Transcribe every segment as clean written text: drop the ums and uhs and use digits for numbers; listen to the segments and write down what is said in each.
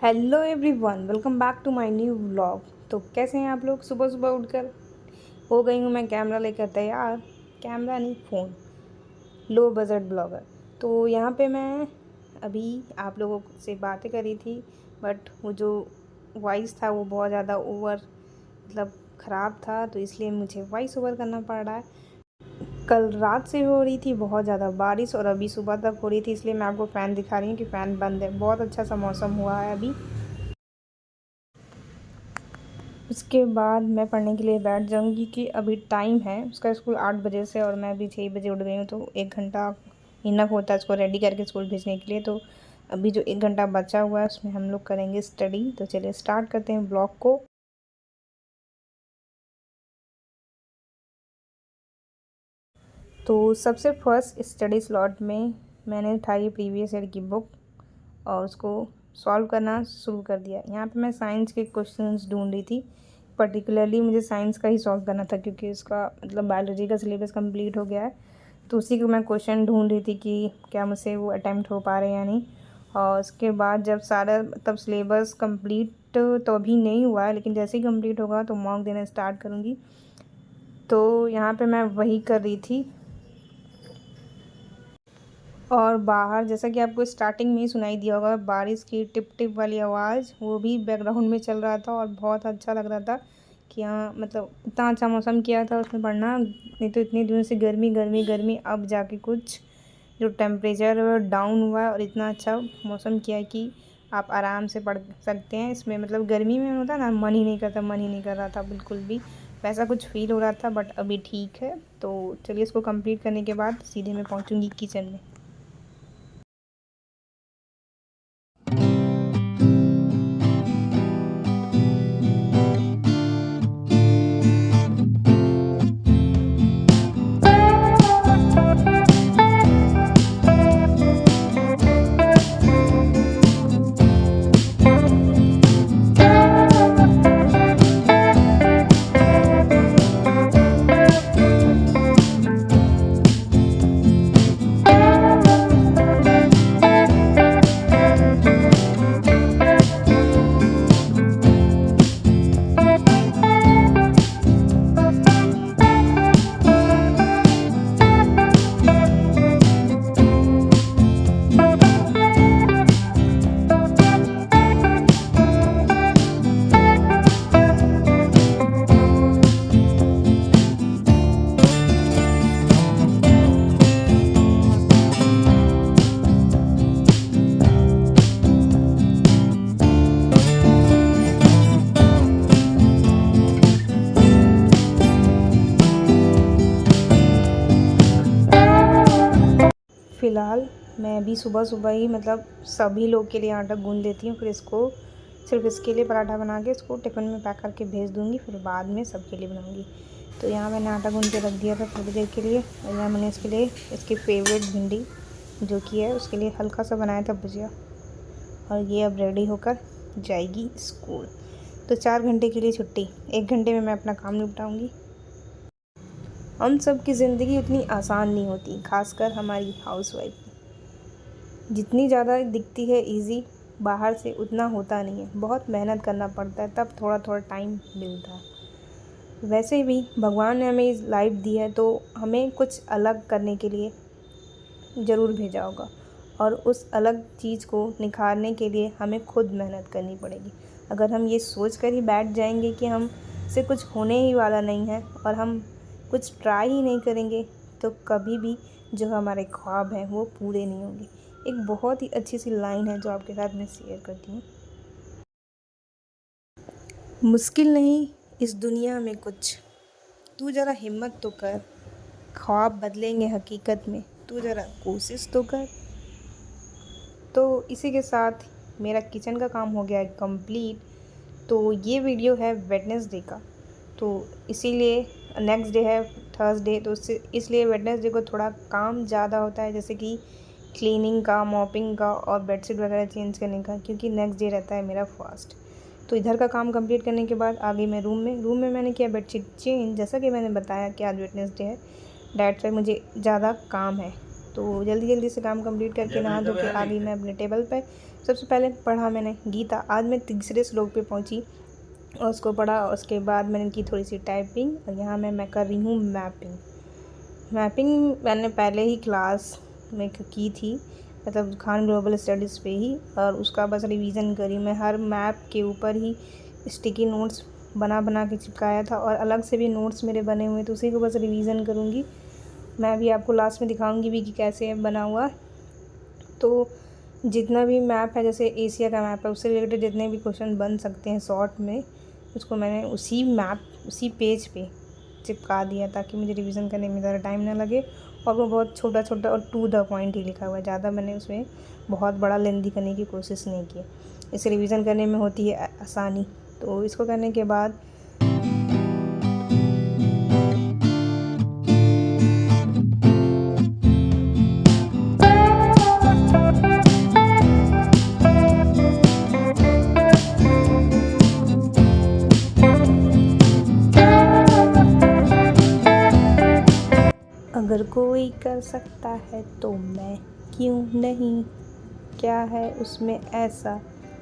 Hello everyone, welcome back to my new vlog. तो कैसे हैं आप लोग? सुबह सुबह उठकर हो गई हूँ मैं कैमरा लेकर तैयार। कैमरा नहीं, फ़ोन। Low budget blogger. तो यहाँ पे मैं अभी आप लोगों से बातें करी थी, बट वो जो वॉइस था वो बहुत ज़्यादा ओवर ख़राब था, तो इसलिए मुझे वॉइस ओवर करना पड़ रहा है। कल रात से हो रही थी बहुत ज़्यादा बारिश और अभी सुबह तक हो रही थी, इसलिए मैं आपको फ़ैन दिखा रही हूँ कि फ़ैन बंद है। बहुत अच्छा सा मौसम हुआ है अभी। उसके बाद मैं पढ़ने के लिए बैठ जाऊंगी कि अभी टाइम है उसका स्कूल 8 बजे से और मैं अभी 6 बजे उठ गई हूँ, तो 1 घंटा इनफ होता है उसको रेडी करके स्कूल भेजने के लिए। तो अभी जो 1 घंटा बचा हुआ है उसमें हम लोग करेंगे स्टडी। तो चलिए स्टार्ट करते हैं ब्लॉग को। तो सबसे फर्स्ट स्टडी स्लॉट में मैंने उठाई प्रीवियस ईयर की बुक और उसको सॉल्व करना शुरू कर दिया। यहाँ पे मैं साइंस के क्वेश्चंस ढूंढ रही थी, पर्टिकुलरली मुझे साइंस का ही सॉल्व करना था क्योंकि उसका बायोलॉजी का सिलेबस कंप्लीट हो गया है। तो उसी को मैं क्वेश्चन ढूंढ रही थी कि क्या मुझसे वो अटैम्प्ट हो पा रहे हैं या नहीं। और उसके बाद जब सारा सिलेबस कंप्लीट तो अभी नहीं हुआ है, लेकिन जैसे ही कंप्लीट होगा तो मॉक देना स्टार्ट करूँगी। तो यहाँ पे मैं वही कर रही थी। और बाहर जैसा कि आपको स्टार्टिंग में ही सुनाई दिया होगा, बारिश की टिप टिप वाली आवाज़ वो भी बैकग्राउंड में चल रहा था और बहुत अच्छा लग रहा था कि हाँ इतना अच्छा मौसम किया था उसमें पढ़ना। नहीं तो इतनी दिनों से गर्मी गर्मी गर्मी, अब जाके कुछ जो टेम्परेचर डाउन हुआ है और इतना अच्छा मौसम किया है कि आप आराम से पढ़ सकते हैं इसमें। गर्मी में होता ना, मन ही नहीं करता, मन ही नहीं कर रहा था बिल्कुल भी, वैसा कुछ फील हो रहा था। बट अभी ठीक है। तो चलिए इसको कंप्लीट करने के बाद सीधे मैं पहुँचूँगी किचन में। फ़िलहाल मैं अभी सुबह सुबह ही सभी लोग के लिए आटा गूँध देती हूँ, फिर इसको सिर्फ इसके लिए पराठा बना के इसको टिफ़िन में पैक करके भेज दूँगी, फिर बाद में सबके लिए बनाऊँगी। तो यहाँ मैंने आटा गूँध के रख दिया था थोड़ी देर के लिए, और यहाँ मैंने इसके लिए इसकी फेवरेट भिंडी जो कि है उसके लिए हल्का सा बनाया था भुजिया, और ये अब रेडी होकर जाएगी स्कूल। तो 4 घंटे के लिए छुट्टी, 1 घंटे में मैं अपना काम निपटाऊँगी। हम सब की ज़िंदगी उतनी आसान नहीं होती, खासकर हमारी हाउसवाइफ की। जितनी ज़्यादा दिखती है इजी बाहर से, उतना होता नहीं है। बहुत मेहनत करना पड़ता है, तब थोड़ा थोड़ा टाइम मिलता है। वैसे भी भगवान ने हमें लाइफ दी है तो हमें कुछ अलग करने के लिए ज़रूर भेजा होगा, और उस अलग चीज़ को निखारने के लिए हमें खुद मेहनत करनी पड़ेगी। अगर हम ये सोच कर ही बैठ जाएंगे कि हम से कुछ होने ही वाला नहीं है और हम कुछ ट्राई ही नहीं करेंगे, तो कभी भी जो हमारे ख्वाब हैं वो पूरे नहीं होंगे। एक बहुत ही अच्छी सी लाइन है जो आपके साथ मैं शेयर करती हूँ। मुश्किल नहीं इस दुनिया में कुछ, तू ज़रा हिम्मत तो कर, ख्वाब बदलेंगे हकीकत में, तू ज़रा कोशिश तो कर। तो इसी के साथ मेरा किचन का काम हो गया है कंप्लीट। तो ये वीडियो है वेडनेसडे का, तो इसीलिए नेक्स्ट डे है थर्सडे, तो इसलिए वेडनेसडे को थोड़ा काम ज़्यादा होता है, जैसे कि क्लीनिंग का, मॉपिंग का और बेडशीट वगैरह चेंज करने का, क्योंकि नेक्स्ट डे रहता है मेरा फास्ट। तो इधर का काम कंप्लीट करने के बाद आ गई मैं रूम में मैंने किया बेडशीट चेंज, जैसा कि मैंने बताया कि आज वेडनेसडे है, डेट वाइज मुझे ज़्यादा काम है। तो जल्दी जल्दी से काम कंप्लीट करके नहा धो के आ गई मैं अपने टेबल पर। सबसे पहले पढ़ा मैंने गीता। आज मैं तीसरे श्लोक पे पहुंची और उसको पढ़ा। उसके बाद मैंने की थोड़ी सी टाइपिंग और यहाँ मैं कर रही हूँ मैपिंग। मैपिंग मैंने पहले ही क्लास में की थी, मतलब खान ग्लोबल स्टडीज़ पे ही, और उसका बस रिवीजन करी। मैं हर मैप के ऊपर ही स्टिकी नोट्स बना के चिपकाया था और अलग से भी नोट्स मेरे बने हुए, तो उसी को बस रिवीजन करूँगी। मैं भी आपको लास्ट में दिखाऊंगी भी कि कैसे बना हुआ। तो जितना भी मैप है, जैसे एशिया का मैप है, उससे रिलेटेड जितने भी क्वेश्चन बन सकते हैं शॉर्ट में, उसको मैंने उसी पेज पे चिपका दिया ताकि मुझे रिवीजन करने में ज़्यादा टाइम ना लगे। और वो बहुत छोटा छोटा और टू द पॉइंट ही लिखा हुआ है, ज़्यादा मैंने उसमें बहुत बड़ा लेंदी करने की कोशिश नहीं की। इसे रिवीजन करने में होती है आसानी। तो इसको करने के बाद अगर कोई कर सकता है तो मैं क्यों नहीं, क्या है उसमें ऐसा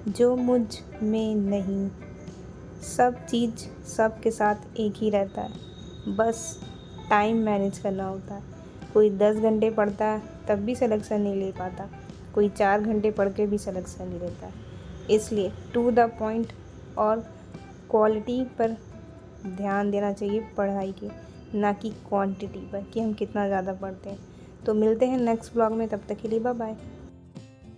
जो मुझ में नहीं। सब चीज़ सबके साथ एक ही रहता है, बस टाइम मैनेज करना होता है। कोई 10 घंटे पढ़ता है तब भी सिलेक्शन नहीं ले पाता, कोई 4 घंटे पढ़ के भी सिलेक्शन नहीं लेता है। इसलिए टू द पॉइंट और क्वालिटी पर ध्यान देना चाहिए पढ़ाई के, ना कि क्वांटिटी पर कि हम कितना ज़्यादा पढ़ते हैं। तो मिलते हैं नेक्स्ट ब्लॉग में, तब तक के लिए बाय बाय।